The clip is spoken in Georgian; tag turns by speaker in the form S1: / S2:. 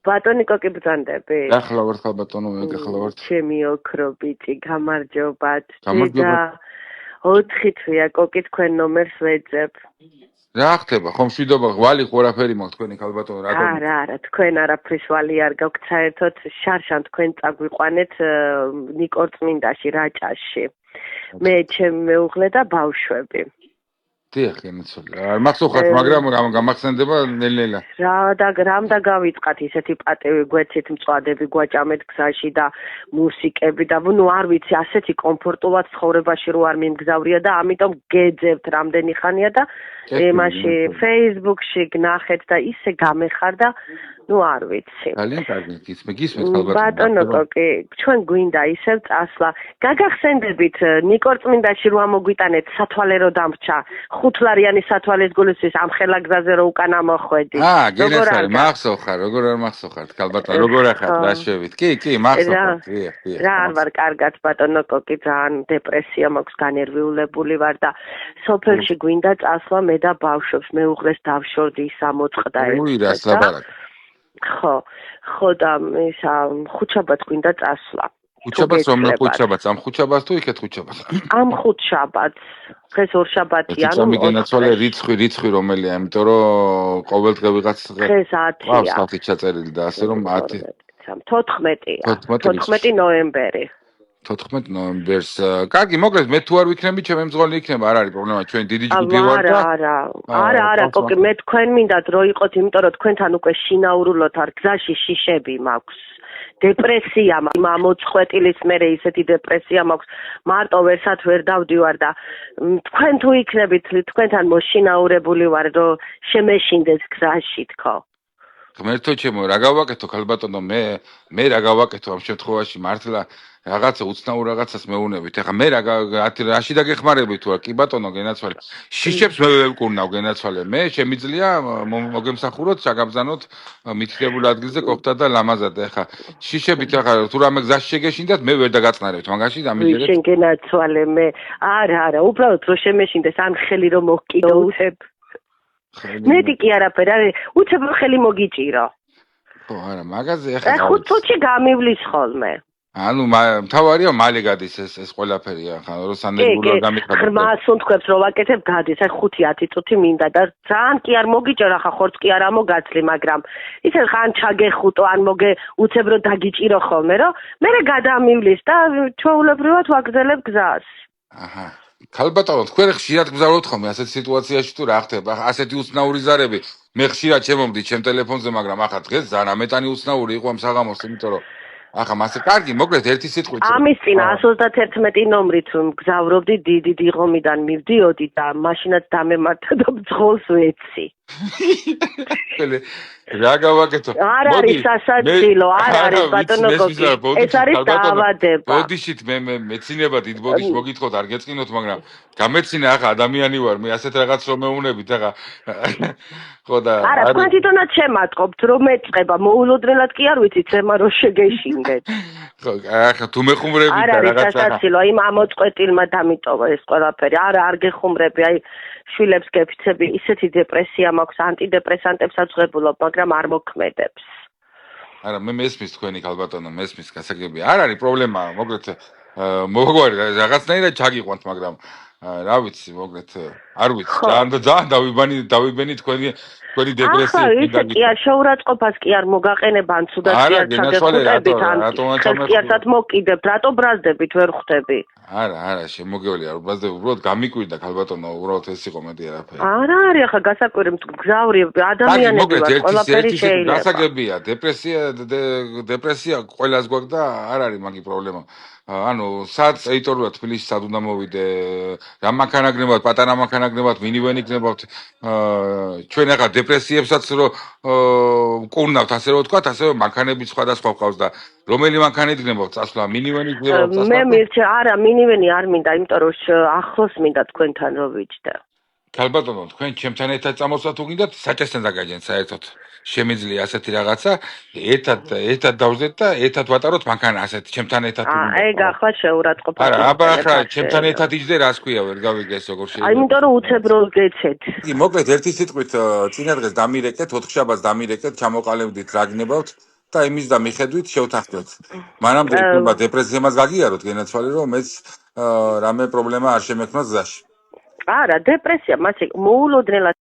S1: ბატონი კოკი ბრძანდები.
S2: გახლავართ ხალბატონო, მე გახლავართ.
S1: ჩემი ოქრო ბიჭი, გამარჯობათ.
S2: გამარჯობათ.
S1: 4 თვეა კოკი თქვენ ნომერს ვეძებ.
S2: რა ხდება? ხომ მშვიდობა, ღვალი ყველაფერი მაქვს თქვენი ხალბატონო, რატომ?
S1: არა, თქვენ არაფრის ვალი არ გაქვთ საერთოდ, შარშან თქვენ წაგვიყვანეთ ნიკორწმინდაში, რაჭაში. მე ჩემი მეუღლე და ბავშვები.
S2: დიახ, ენაცოლე. არ მახსოვხართ, მაგრამ გამახსენდება ნელ-ნელა.
S1: რამ და გავიწყათ ისეთი პატევი გვეცით მწვადები გვაჭამეთ გზაში და მუსიკები და ნუ არ ვიცი, ასეთი კომფორტულად ცხოვრებაში რო არ მიმგზავრია და ამიტომ გეძებთ რამდენი ხანია და იმაში Facebook-ში გნახეთ და ისე გამეხარდა, ნუ არ ვიცი.
S2: ძალიან კარგი, გისმენთ ხალბატონო.
S1: ბატონო კოკი, ჩვენ გვინდა ისევ წასვლა. გაგახსენდებით ნიკორწმინდაში რო ამოგვიტანეთ სათვალე რო დამრჩა, 5 ლარიანი სათვალეს გულისთვის ამ ხელა გზაზე რო უკან ამოხვედი.
S2: გენაცვალე, მახსოვხარ, როგორ არ მახსოვხართ ხალბატონო, როგორ ახართ რაშევით. კი, მახსოვხართ, დიახ.
S1: რა არ ვარ კარგად ბატონო კოკი, ძალიან დეპრესია მაქვს, განერვიულებული ვარ და სოფელში გვინდა წასვლა მე და ბავშვებს, მეუღლეს დავშორდი ის ამოწყდა ეს.
S2: უი, რას ლაბარაკ.
S1: ხო და ისა ხუთშაბათს გვინდა წასვლა.
S2: ხუთშაბათს რომელ ხუთშაბათს? ამ ხუთშაბათს თუ იქეთ ხუთშაბათს?
S1: ამ ხუთშაბათს. დღეს ორშაბათია,
S2: ანუ მიგენაცვალე რიცხვი რომელია, იმიტომ რომ ყოველდღე ვიღაც
S1: დღეს 10-ია.
S2: 10 ჩაწერილი და ასე რომ 10
S1: 14-ია. 14 ნოემბერი.
S2: 14 ნოემბერს. კარგი, მოკლედ მე თუ არ ვიქნები, ჩემი მძღოლი იქნება, არ არის პრობლემა, ჩვენ დიდი ჯგუფი ვარ და
S1: არა, კოკი, მე თქვენ მინდათ რო იყოთ, იმიტომ რომ თქვენთან უკვე შინაურულოთ არ გზაში შიშები მაქვს. დეპრესია მოწყვეტილის მერე ისეთი დეპრესია მაქვს, მარტო ვერსად ვერ დავდივარ და თქვენ თუ იქნებით, თქვენთან მოშინაურებული ვარ, რომ შემეშინდეს გზაში თქო.
S2: ღმერთო ჩემო, რა გავაკეთო ხალბატონო, მე რა გავაკეთო ამ შემთხვევაში მართლა რაღაცა უცნაურ რაღაცას მეუნებით. ეხლა მე რაში დაგეხმარებით თუ არ კი ბატონო გენაცვალე. შიშებს მე ვეკურნავ გენაცვალე. მე შემიძლია მოგემსახუროთ, შეგაბზანოთ მითითებულ ადგილზე ყოფთა და ლამაზად. ეხლა შიშებით ეხლა თუ რამე გზაში შეგეშინდათ, მე ვერ დაგაწნარებთ მაგაში დამიჯერეთ.
S1: შენ გენაცვალე მე. არა, უბრალოდ რო შემეშინდეს ან ხელი რომ მოგკიდო უცებ. მეტი კი არაფერ არის, უცებ ხელი მოგიჭირო.
S2: ხო, არა, მაგაზე ეხლა
S1: 5 წუთში გამივლის ხოლმე.
S2: ანუ მთავარია მალე გადის ეს ყველაფერი ახლა რომ სანერგულად გამიხარდა.
S1: ღრმა სუნთქვებს რო ვაკეთებ გადის, აი 5-10 წუთი მინდა და ძალიან კი არ მოგიჭერა ხა ხორც კი არ ამოგაცლი, მაგრამ ისე ხან ჩაგეხუტო ან უცებ რო დაგიჭირო ხოლმე, რომ მე გადამივლის და ჩვეულებრივად ვაგზელებ გზას.
S2: აჰა. ხალბატონო, თქვენ ხშირად გზავრობთ ხოლმე ასეთ სიტუაციაში თუ რა ხდება? ასეთი უცნაური ზარები მე ხშირად შემომდი ჩემ ტელეფონზე, მაგრამ ახლა დღეს ძალიან ამეტანი უცნაური იყო ამ საღამოს, იმიტომ რომ ახლა მასე კარგი, მოკლედ ერთი სიტყვით.
S1: ამის წინ 131 ნომრით გზავრობდი დიდი დიღომიდან მივდიოდი და მაშინაც დამემართა და ბძღოლს ვეცი.
S2: რა გავაკეთო?
S1: არ არის სასაცილო, არ არის ბატონო კოკი. ეს არის დაავადება.
S2: ბოდიშით მე მეცინება დიდ ბოდიშს მოგითხოთ, არ გეწყინოთ, მაგრამ გამეცინა ახლა ადამიანი ვარ, მე ასეთ რაღაც რომ მეუნებით ახლა. ხო და
S1: არა, თქვენ თვითონაც შემატყობთ, რომ მეწყება, მოულოდნელად კი არ ვიცით, ема რო შეგეშინდეთ.
S2: ხო, ახლა თუ მეხუმრებით და
S1: რაღაცა.
S2: რაღაცა.
S1: არ არის სასაცილო, იმ ამოწყვეტილმა დამიტოვა ეს ყველაფერი. არ გეხუმრები, აი შვილებს გეფიცები, ისეთი დეპრესია მაქვს, ანტიდეპრესანტებსაც ვღებულობ, მაგრამ არ მოქმედებს.
S2: არა, მე მესმის თქვენი ხალბატონო, მესმის გასაგები. არ არის პრობლემა, მოკლედ მოგვარი რაღაცნაირად ჩაგიყვანთ, მაგრამ რა ვიცი, მოკლედ არ ვიცი. ძალიან დავიბენი თქვენი დეპრესიით.
S1: ახლა კი არ შეურაცხყოფას კი არ მოგაყენება, ან ცუდად კი არ ჩაგეხუტებით, ან ხელს მოკიდებთ, რატო ბრაზდებით ვერ ხვდები?
S2: არა, შემოგევლია, უბრალოდ გამიკვირდა ხალბატონო, უბრალოდ ეს იყო მეტი არაფერი.
S1: არა არის ახლა გასაკვირი გზავრი ადამიანები ვარ, ყველაფერი შეიძლება.
S2: გასაგებია, დეპრესია ყველას გვაქვს და არ არის მაგი პრობლემა. ანუ სად ეიტორულად თბილისში სად უნდა მოვიდე, რა მანქანა გნებავთ, პატარა მანქანა გნებავთ, მინივენი გნებავთ, ჩვენ ახლა დეპრესიებსაც რო კურნავთ, ასე რომ ვთქვათ, ასევე მანქანები სხვადასხვა ყავს და რომელი მანქანით გნებავთ, წასვლა მინივენი გნებავთ, წასვლა.
S1: მე მირჩა, არა, მინივენი არ მინდა, იმიტომ რომ ახლოს მინდა თქვენთან რო ვიჯდა.
S2: ხალბატონო, თქვენ ჩემთან ერთად წამოსვათ თუ გინდათ, საჭესთან დაგაჯენ საერთოდ. შემიძლია ასეთი რაღაცა, ერთად დავზეთ და ერთად ვატაროთ მანქანა ასეთი, ჩემთან ერთად.
S1: ეგ ახლა შეურაცხყოფა.
S2: არა, აბა ახლა ჩემთან ერთად იჯდე, რას ქვია, ვერ გავიგეს როგორ შეიძლება.
S1: აი, იმიტომ რომ უცებ რო გეცეთ.
S2: კი, მოკლედ ერთი სიტყვით წინა დღეს დამირეკეთ, 4 შაბათს დამირეკეთ, ჩამოყალიბდით რა გნებავთ და იმის და მიხედვით შევთანხმდეთ. მანამდე იქნება დეპრესიამაც გაგიაროთ, გენაცვალე რომ მეც რამე პრობლემა არ შემექმნას გზაში.
S1: არა, დეპრესია, მასე მოულოდნელად